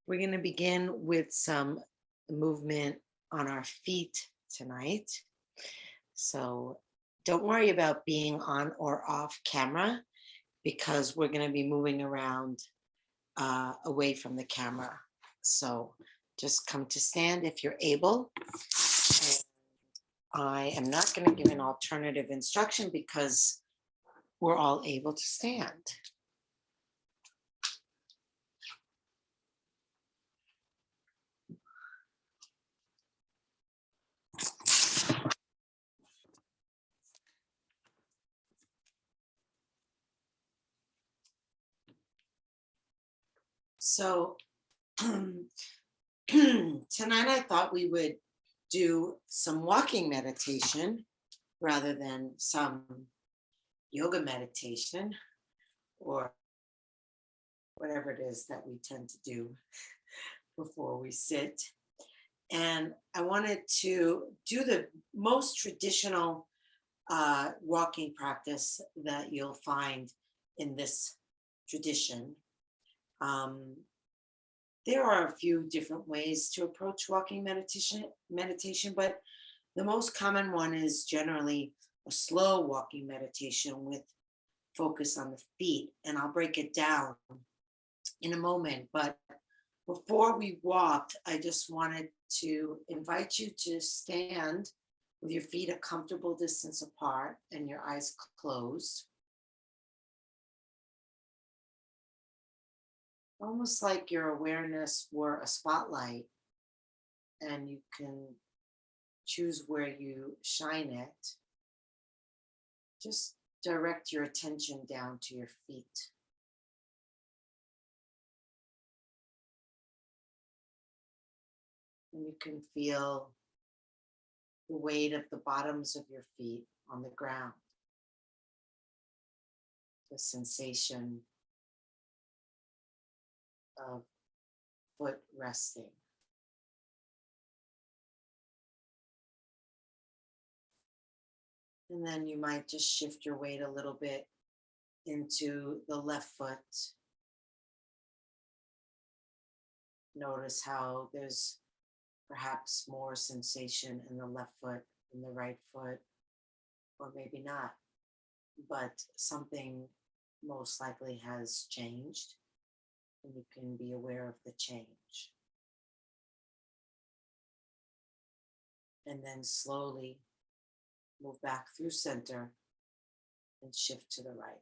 We're going to begin with some movement on our feet tonight. So don't worry about being on or off camera because we're going to be moving around away from the camera. So just come to stand if you're able. And I am not going to give an alternative instruction because we're all able to stand. So tonight I thought we would do some walking meditation rather than some yoga meditation or whatever it is that we tend to do before we sit. And I wanted to do the most traditional walking practice that you'll find in this tradition. Um, there are a few different ways to approach walking meditation, but the most common one is generally a slow walking meditation with focus on the feet. And I'll break it down in a moment. But before we walk, I just wanted to invite you to stand with your feet a comfortable distance apart and your eyes closed. Almost like your awareness were a spotlight and you can choose where you shine it. Just direct your attention down to your feet. And you can feel the weight of the bottoms of your feet on the ground. The sensation of foot resting. And then you might just shift your weight a little bit into the left foot. Notice how there's perhaps more sensation in the left foot than the right foot, or maybe not, but something most likely has changed, and you can be aware of the change. And then slowly move back through center and shift to the right.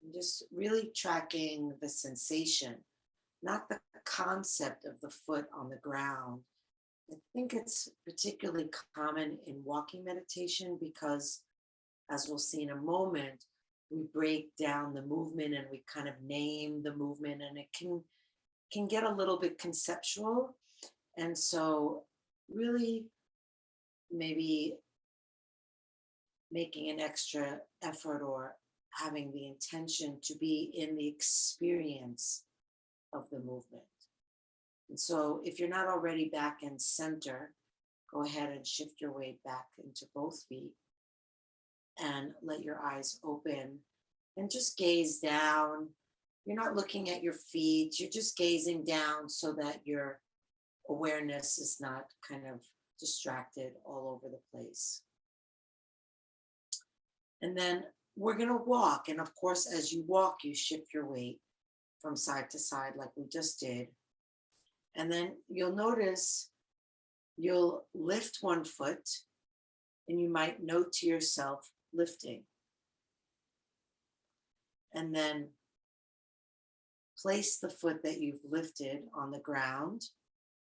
And just really tracking the sensation, not the concept of the foot on the ground. I think it's particularly common in walking meditation because, as we'll see in a moment, we break down the movement and we kind of name the movement, and it can get a little bit conceptual. And so really maybe making an extra effort or having the intention to be in the experience of the movement. And so if you're not already back in center, go ahead and shift your weight back into both feet and let your eyes open and just gaze down. You're not looking at your feet, you're just gazing down so that your awareness is not kind of distracted all over the place. And then we're going to walk. And of course, as you walk, you shift your weight from side to side like we just did. And then you'll notice you'll lift one foot and you might note to yourself lifting. And then place the foot that you've lifted on the ground.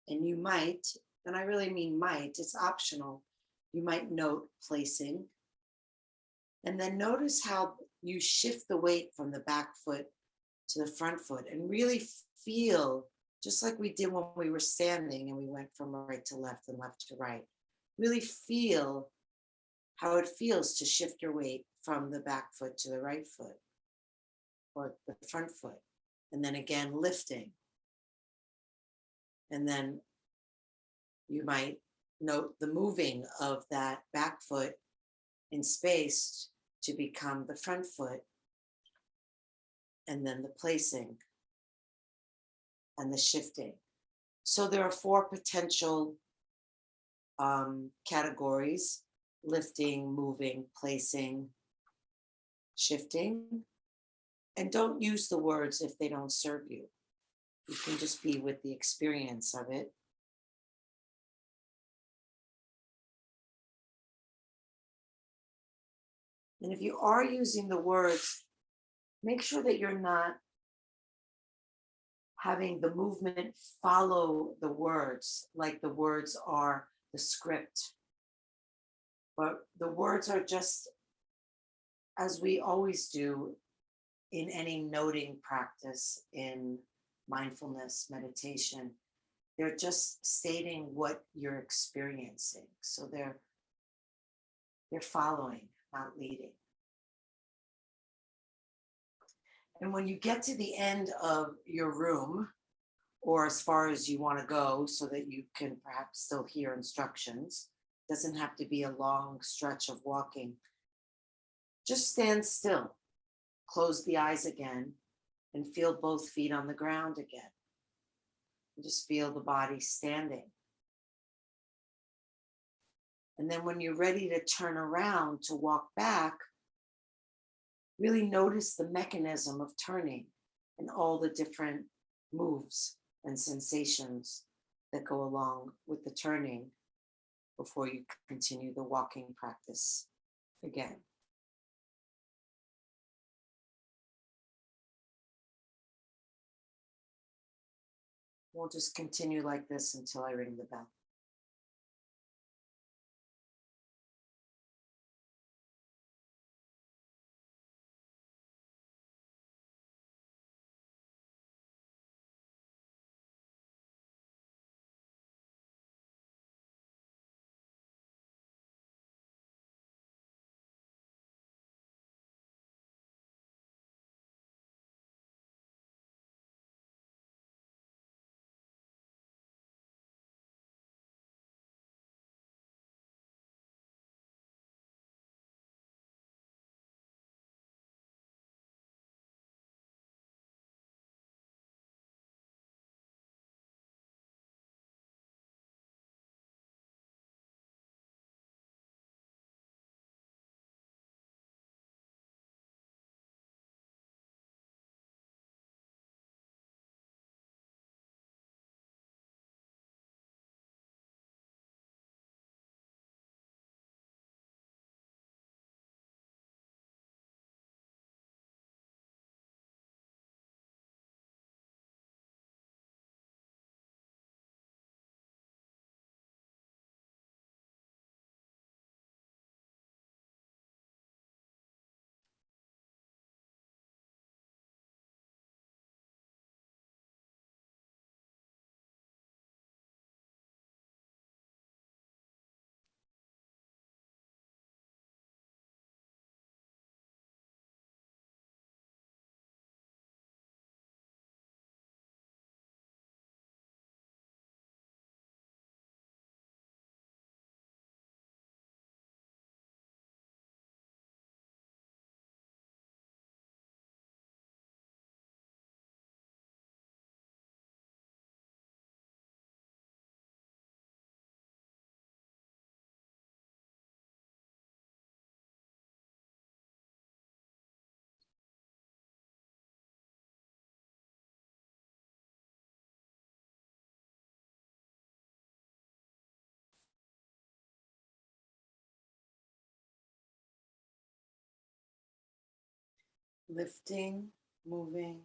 And you might, and I really mean might, it's optional, you might note placing. And then notice how you shift the weight from the back foot to the front foot and really feel, just like we did when we were standing and we went from right to left and left to right, really feel how it feels to shift your weight from the back foot to the right foot or the front foot. And then again, lifting. And then you might note the moving of that back foot in space to become the front foot. and then the placing and the shifting. So there are four potential categories: lifting, moving, placing, shifting. And don't use the words if they don't serve you. You can just be with the experience of it. And if you are using the words, make sure that you're not having the movement follow the words, like the words are the script. But the words are just, as we always do in any noting practice in mindfulness meditation, they're just stating what you're experiencing. So they're following, not leading. And when you get to the end of your room, or as far as you want to go so that you can perhaps still hear instructions, doesn't have to be a long stretch of walking, just stand still, close the eyes again, and feel both feet on the ground again. And just feel the body standing. And then when you're ready to turn around to walk back, really notice the mechanism of turning and all the different moves and sensations that go along with the turning before you continue the walking practice again. We'll just continue like this until I ring the bell. Lifting, moving,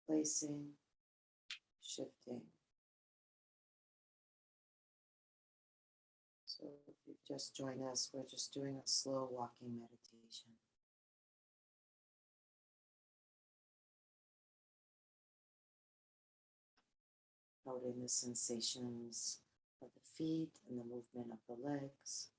placing, shifting. So if you've just joined us, we're just doing a slow walking meditation. Noting the sensations of the feet and the movement of the legs.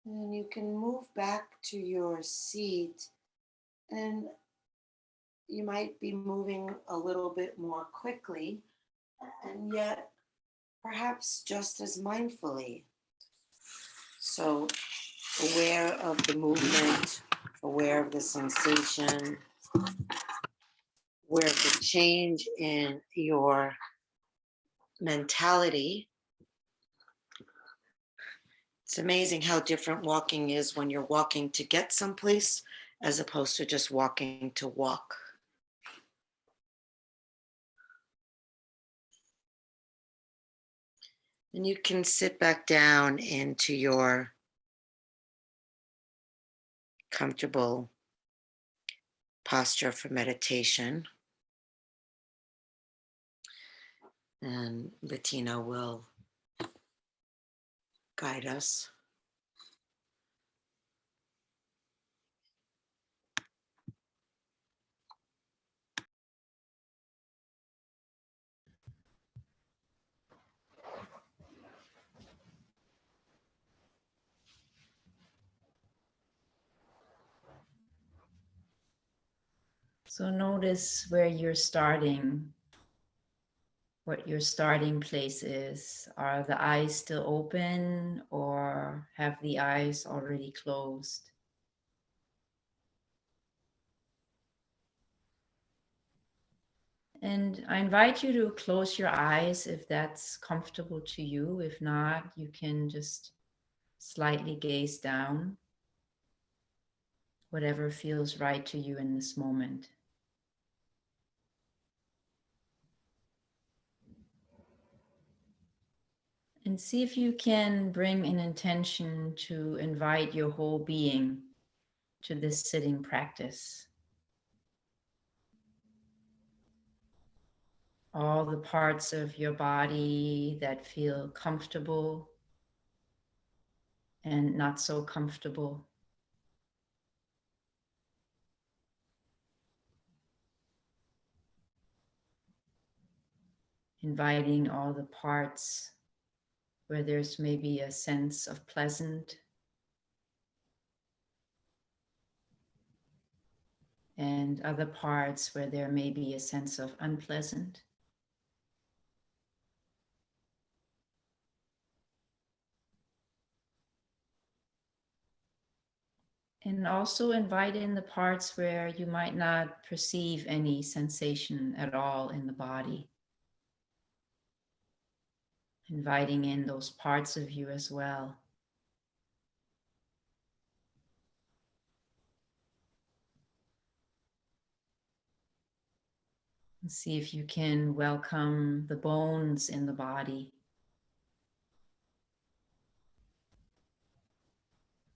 And you can move back to your seat, and you might be moving a little bit more quickly, and yet perhaps just as mindfully. So, aware of the movement, aware of the sensation, aware of the change in your mentality. It's amazing how different walking is when you're walking to get someplace as opposed to just walking to walk. And you can sit back down into your comfortable posture for meditation. And Bettina will guide us. So notice where you're starting, what your starting place is. Are the eyes still open or have the eyes already closed? And I invite you to close your eyes if that's comfortable to you. If not, you can just slightly gaze down, whatever feels right to you in this moment. And see if you can bring an intention to invite your whole being to this sitting practice. All the parts of your body that feel comfortable and not so comfortable. Inviting all the parts where there's maybe a sense of pleasant and other parts where there may be a sense of unpleasant. And also invite in the parts where you might not perceive any sensation at all in the body. Inviting in those parts of you as well. And see if you can welcome the bones in the body,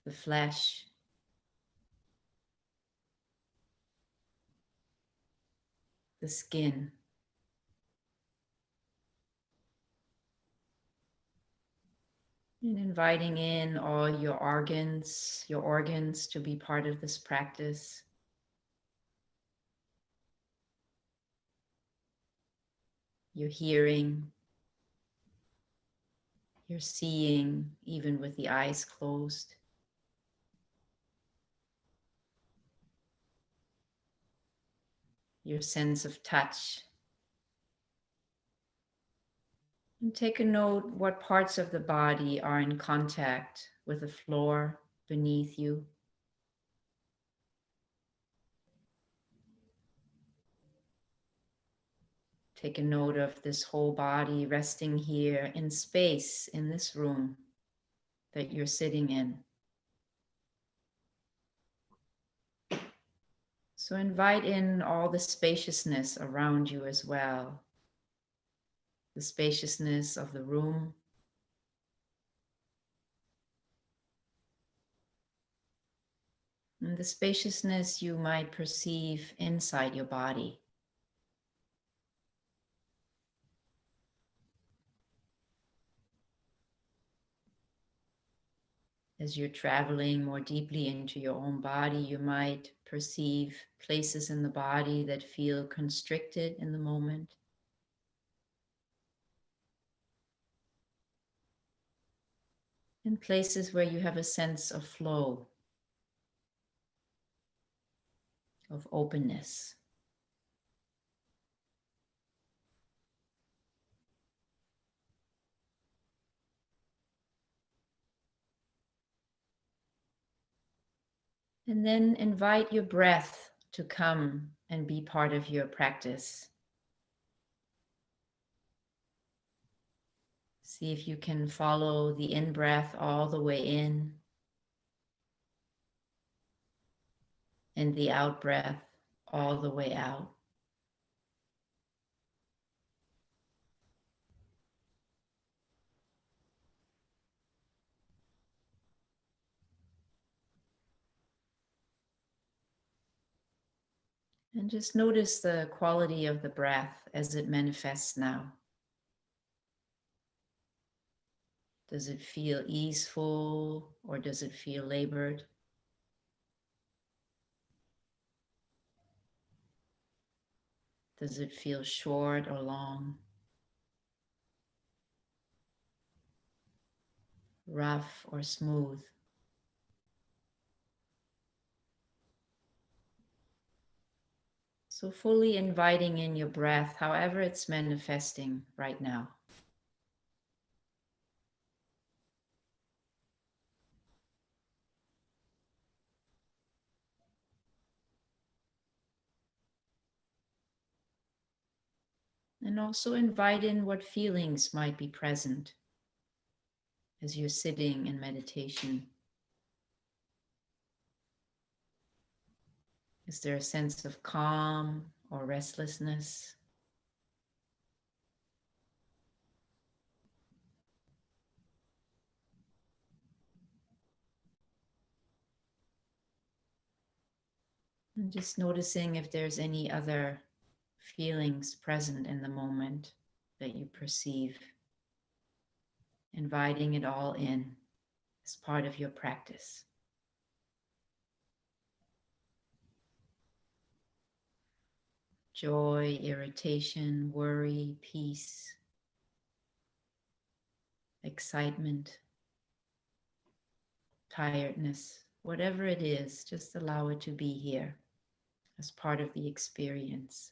the flesh, the skin. And inviting in all your organs to be part of this practice. Your hearing, your seeing, even with the eyes closed. Your sense of touch. And take a note what parts of the body are in contact with the floor beneath you. Take a note of this whole body resting here in space in this room that you're sitting in. So invite in all the spaciousness around you as well. The spaciousness of the room. And the spaciousness you might perceive inside your body. As you're traveling more deeply into your own body, you might perceive places in the body that feel constricted in the moment. in places where you have a sense of flow, of openness. And then invite your breath to come and be part of your practice. See if you can follow the in-breath all the way in and the out-breath all the way out. And just notice the quality of the breath as it manifests now. Does it feel easeful or does it feel labored? Does it feel short or long? Rough or smooth? So fully inviting in your breath, however it's manifesting right now. And also invite in what feelings might be present as you're sitting in meditation. Is there a sense of calm or restlessness? And just noticing if there's any other feelings present in the moment that you perceive, inviting it all in as part of your practice. Joy, irritation, worry, peace, excitement, tiredness, whatever it is, just allow it to be here as part of the experience.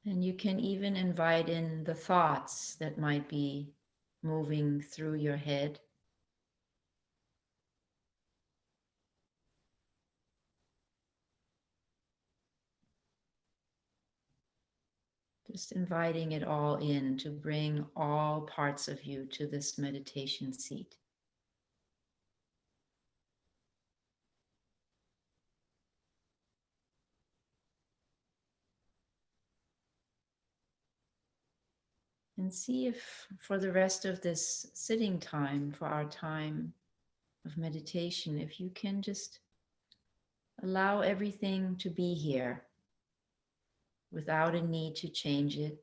And you can even invite in the thoughts that might be moving through your head. Just inviting it all in to bring all parts of you to this meditation seat. And see if for the rest of this sitting time, for our time of meditation, if you can just allow everything to be here without a need to change it.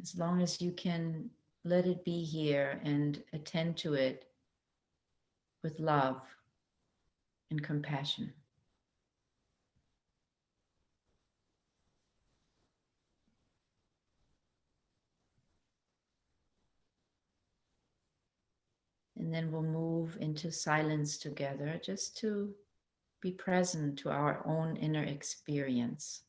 As long as you can let it be here and attend to it with love and compassion. And then we'll move into silence together just to be present to our own inner experience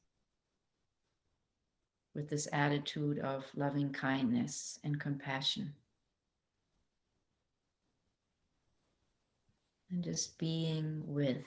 with this attitude of loving kindness and compassion. And just being with.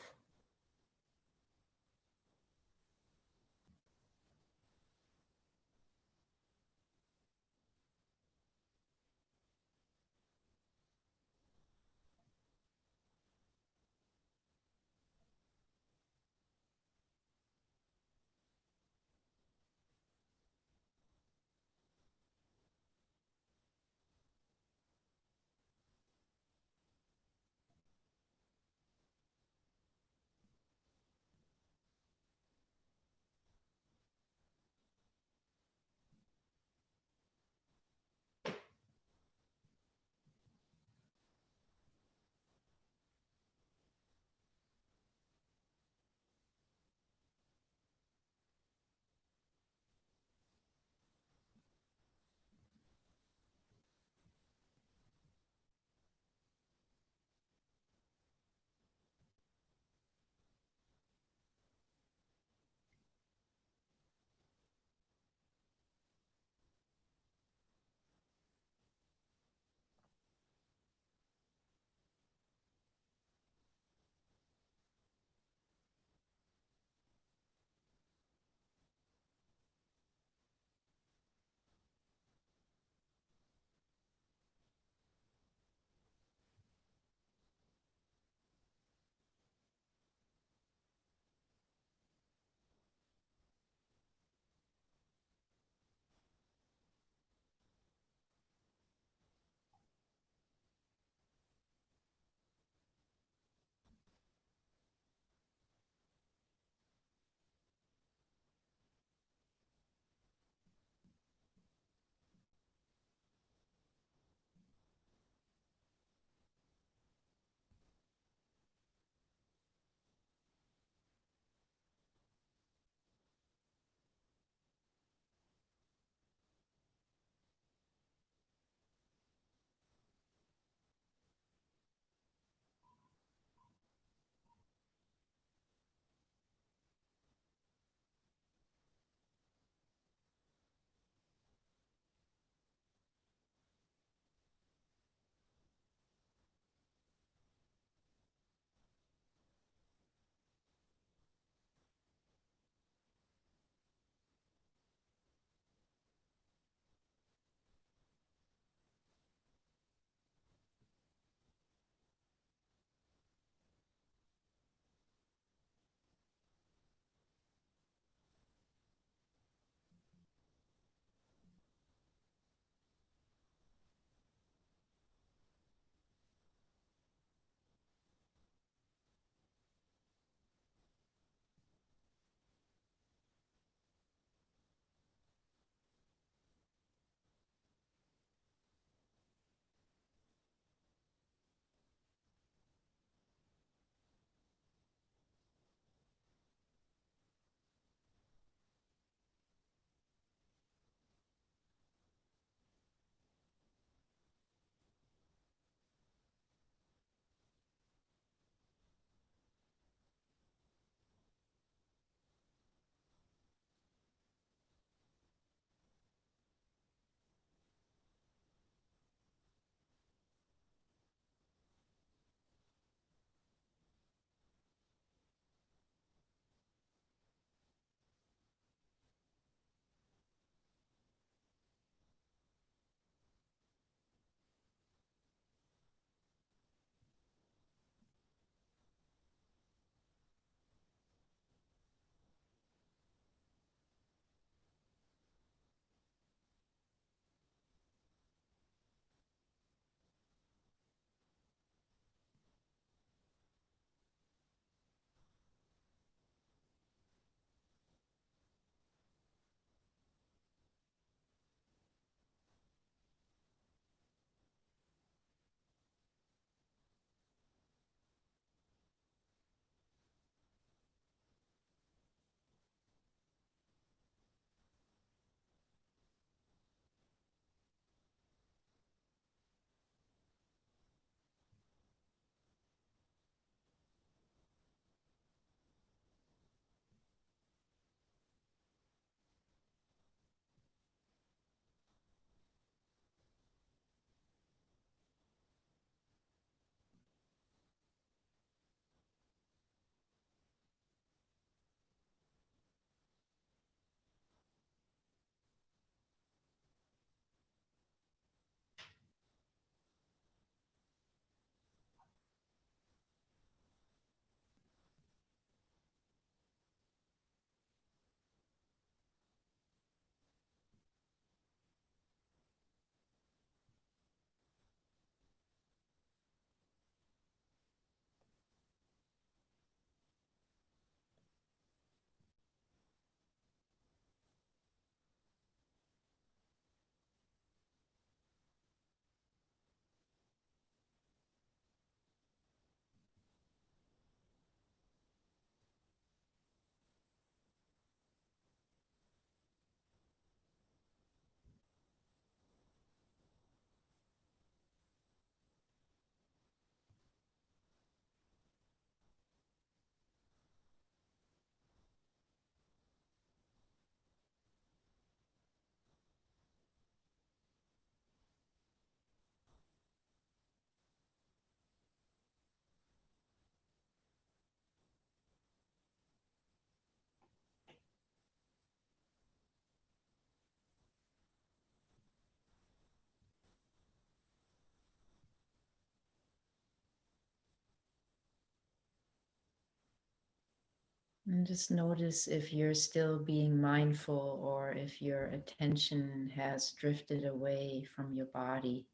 And just notice if you're still being mindful or if your attention has drifted away from your body.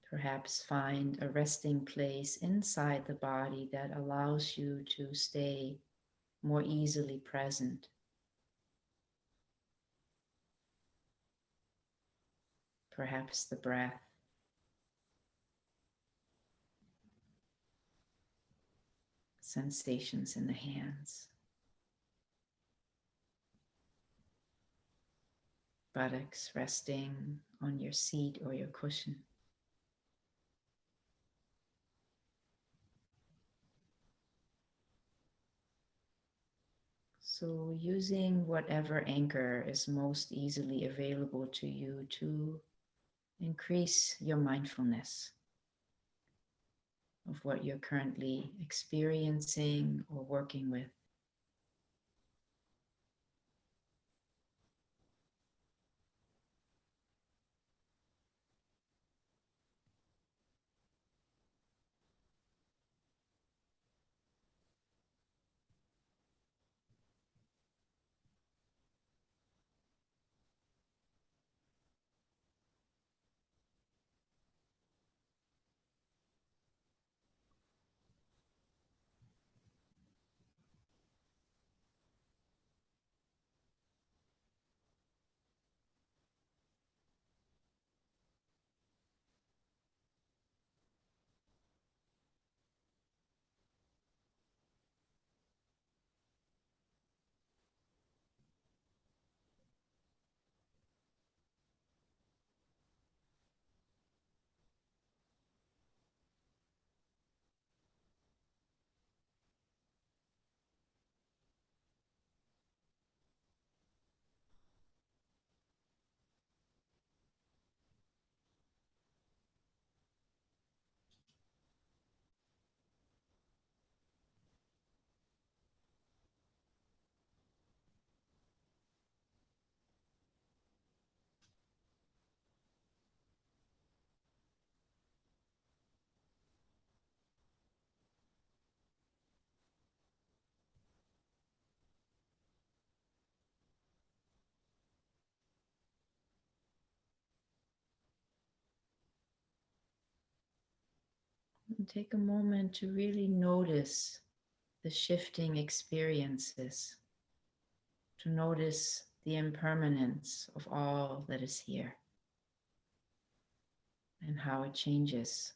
Perhaps find a resting place inside the body that allows you to stay more easily present. Perhaps the breath, sensations in the hands, buttocks resting on your seat or your cushion. So using whatever anchor is most easily available to you to increase your mindfulness of what you're currently experiencing or working with. And take a moment to really notice the shifting experiences, to notice the impermanence of all that is here and how it changes.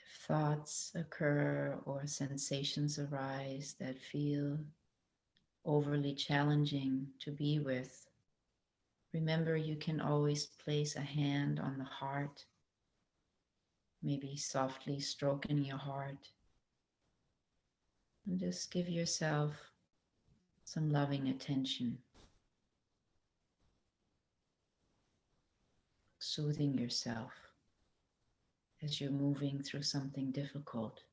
If thoughts occur or sensations arise that feel overly challenging to be with, remember you can always place a hand on the heart, maybe softly stroking your heart, and just give yourself some loving attention, soothing yourself as you're moving through something difficult.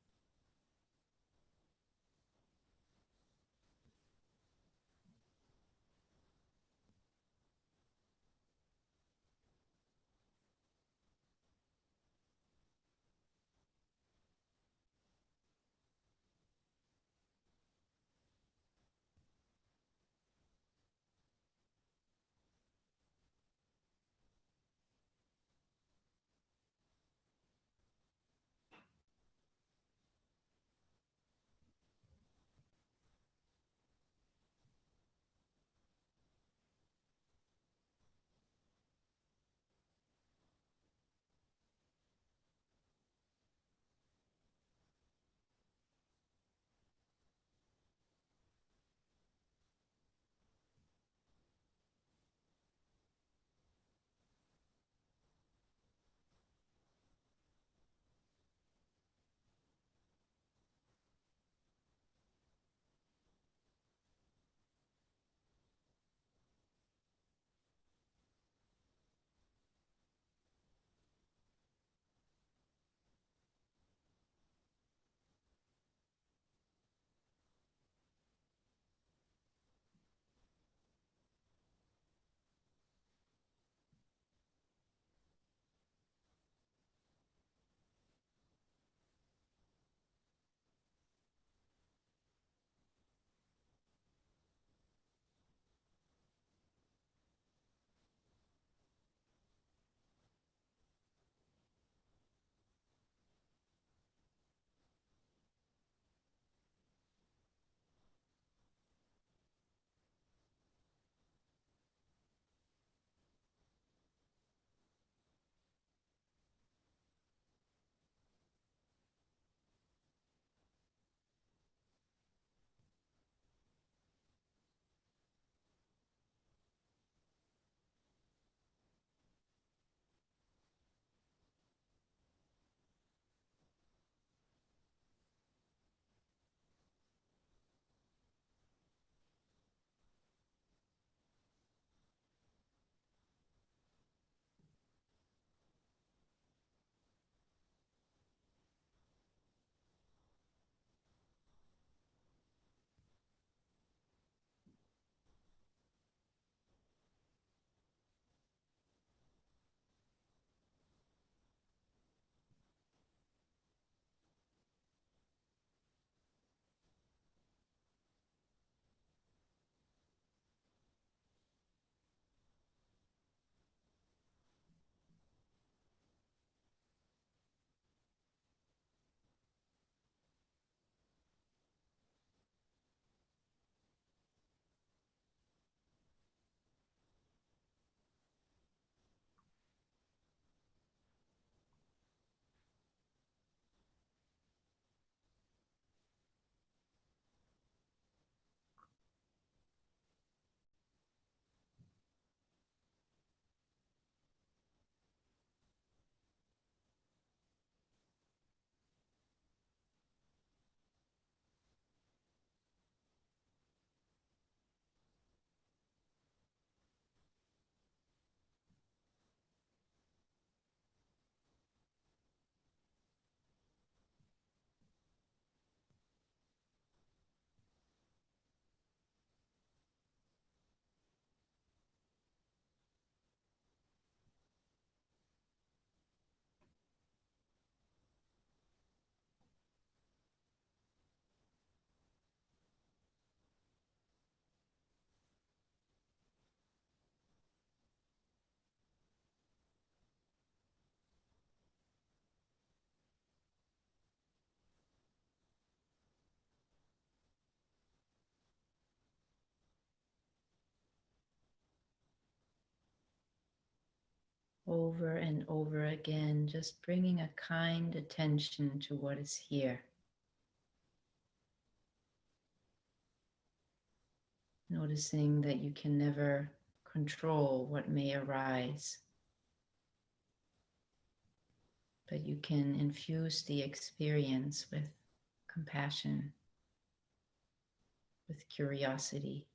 over and over again, just bringing a kind attention to what is here. Noticing that you can never control what may arise, but you can infuse the experience with compassion, with curiosity.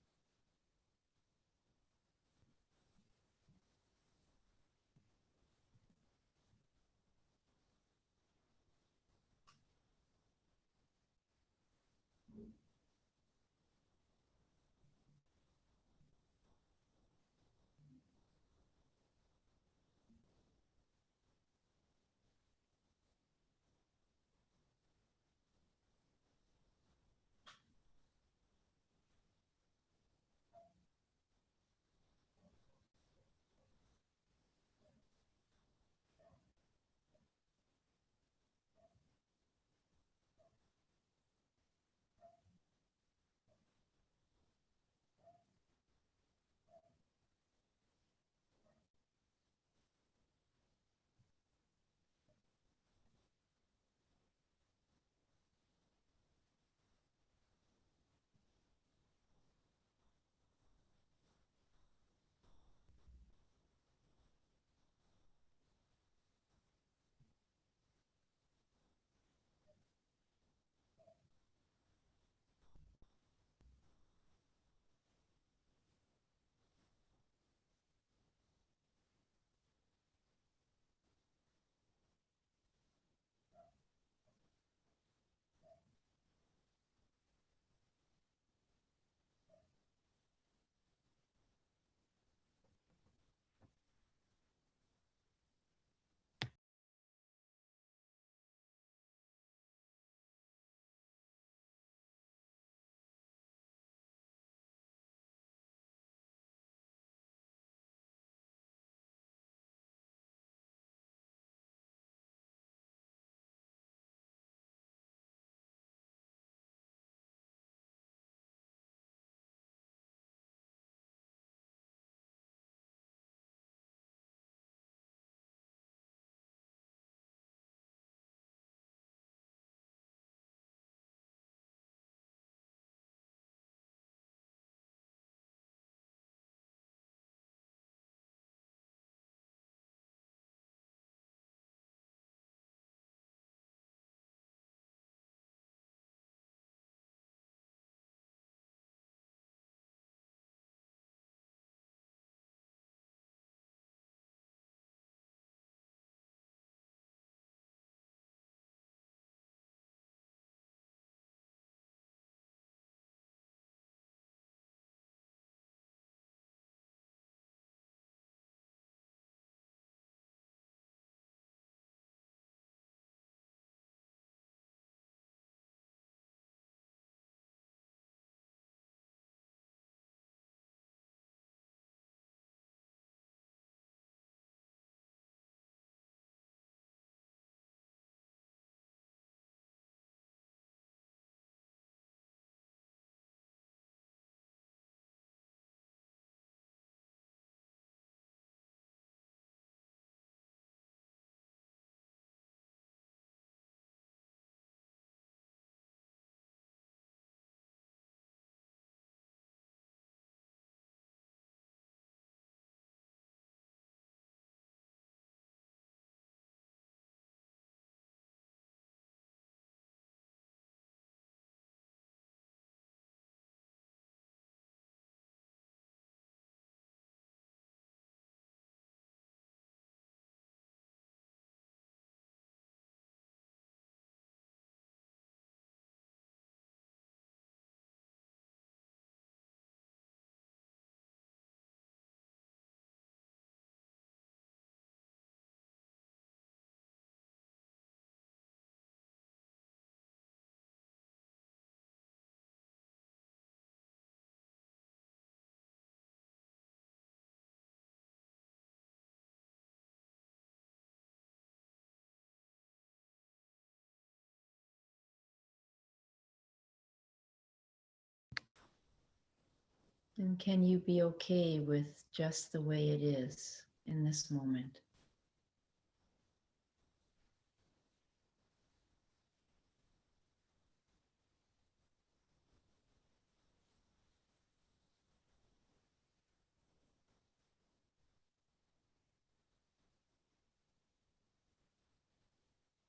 And can you be okay with just the way it is in this moment?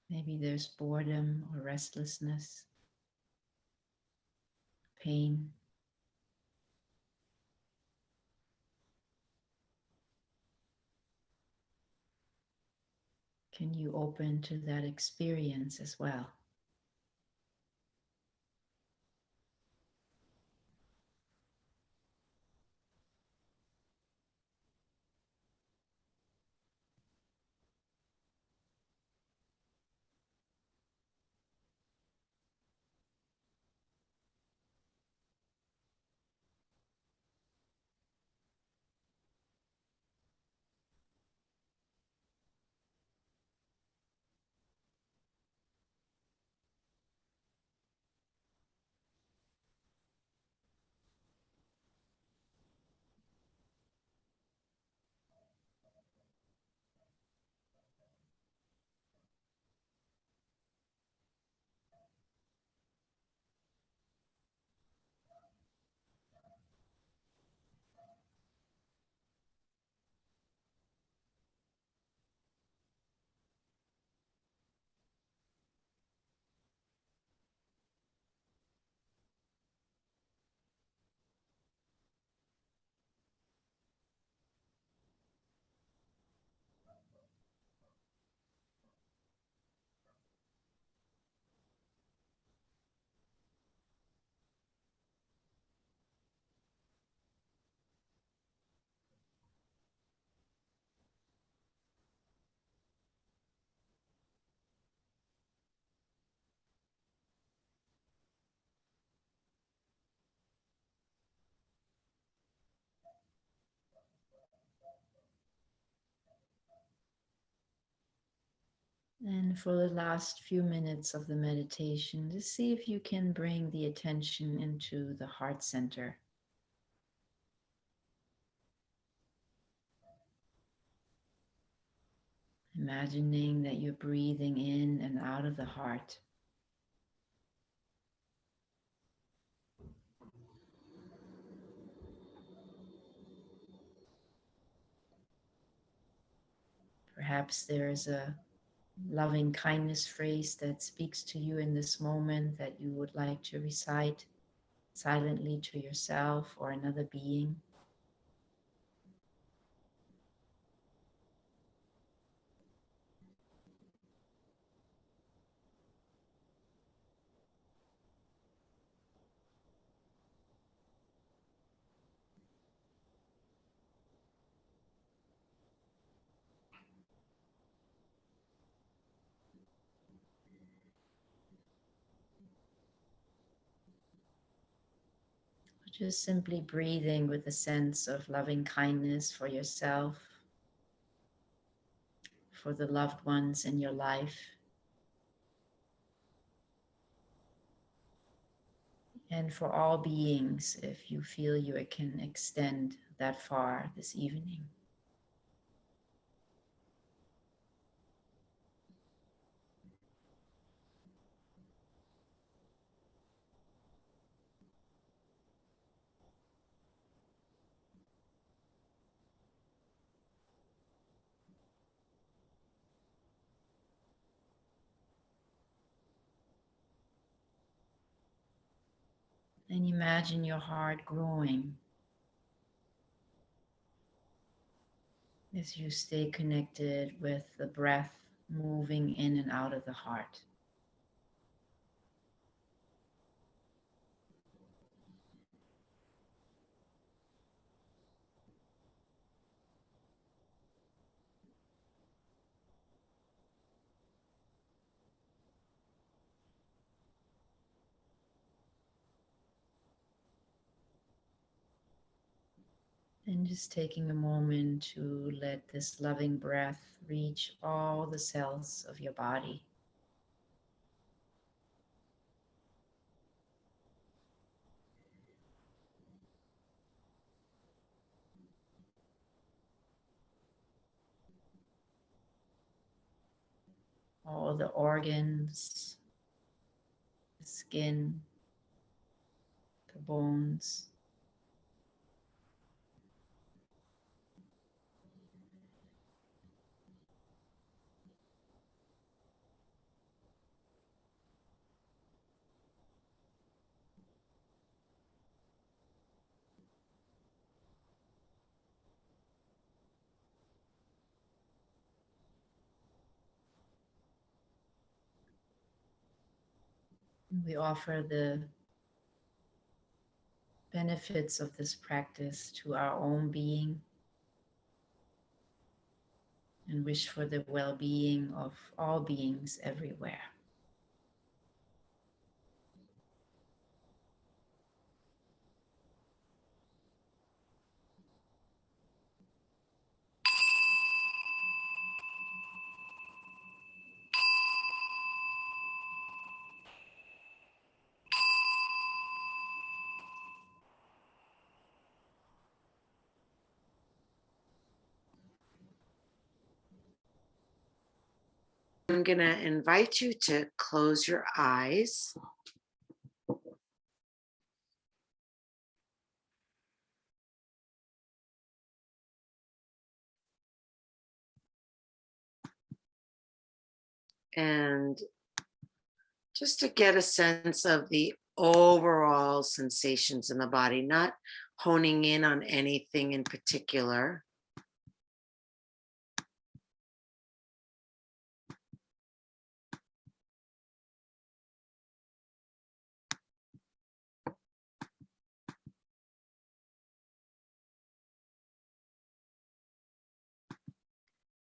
Maybe there's boredom or restlessness, pain. Can you open to that experience as well? And for the last few minutes of the meditation, just see if you can bring the attention into the heart center. Imagining that you're breathing in and out of the heart. Perhaps there's a loving kindness phrase that speaks to you in this moment that you would like to recite silently to yourself or another being. Just simply breathing with a sense of loving kindness for yourself, for the loved ones in your life, and for all beings if you feel you can extend that far this evening. And imagine your heart growing as you stay connected with the breath moving in and out of the heart. And just taking a moment to let this loving breath reach all the cells of your body. All the organs, the skin, the bones. We offer the benefits of this practice to our own being and wish for the well-being of all beings everywhere. I'm going to invite you to close your eyes. And just to get a sense of the overall sensations in the body, not honing in on anything in particular.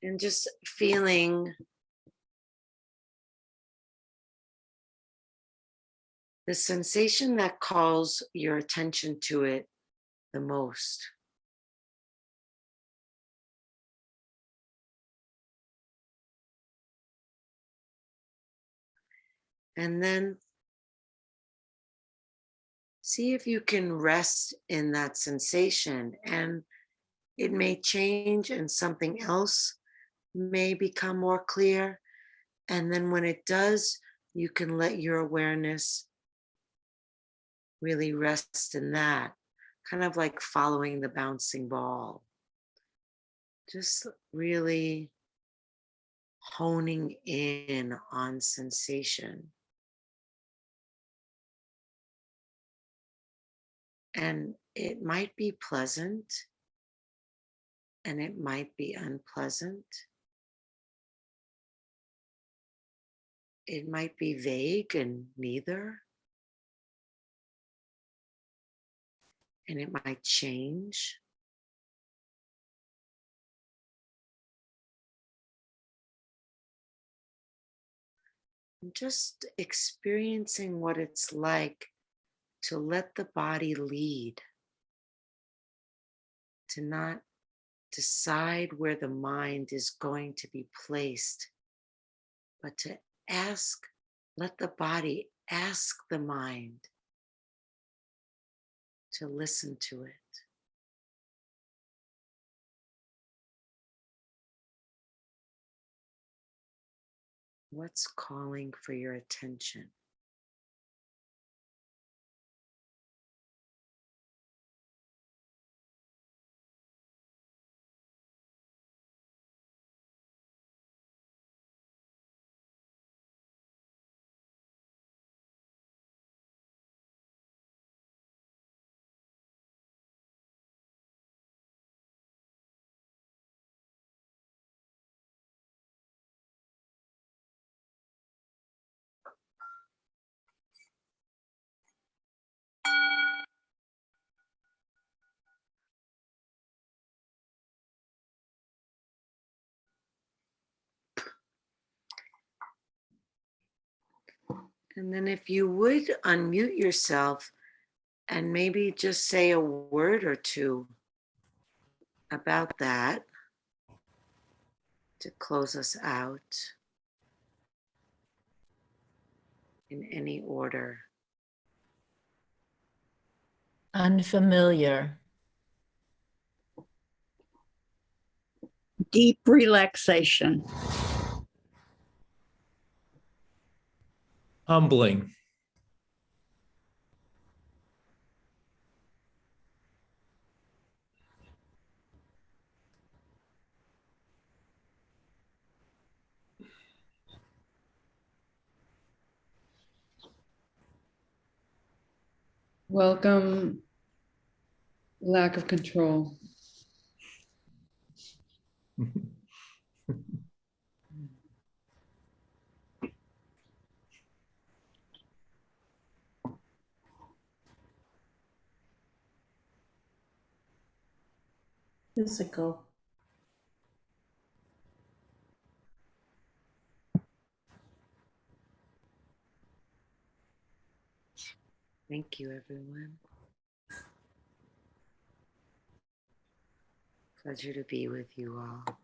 And just feeling the sensation that calls your attention to it the most. And then see if you can rest in that sensation, and it may change and something else may become more clear. And then when it does, you can let your awareness really rest in that, kind of like following the bouncing ball. Just really honing in on sensation. And it might be pleasant and it might be unpleasant. It might be vague and neither. And it might change. And just experiencing what it's like to let the body lead, to not decide where the mind is going to be placed, but to let the body ask the mind to listen to it. What's calling for your attention? And then if you would unmute yourself and maybe just say a word or two about that to close us out in any order. Unfamiliar. Deep relaxation. Humbling. Welcome, lack of control. physical. Thank you, everyone. Pleasure to be with you all.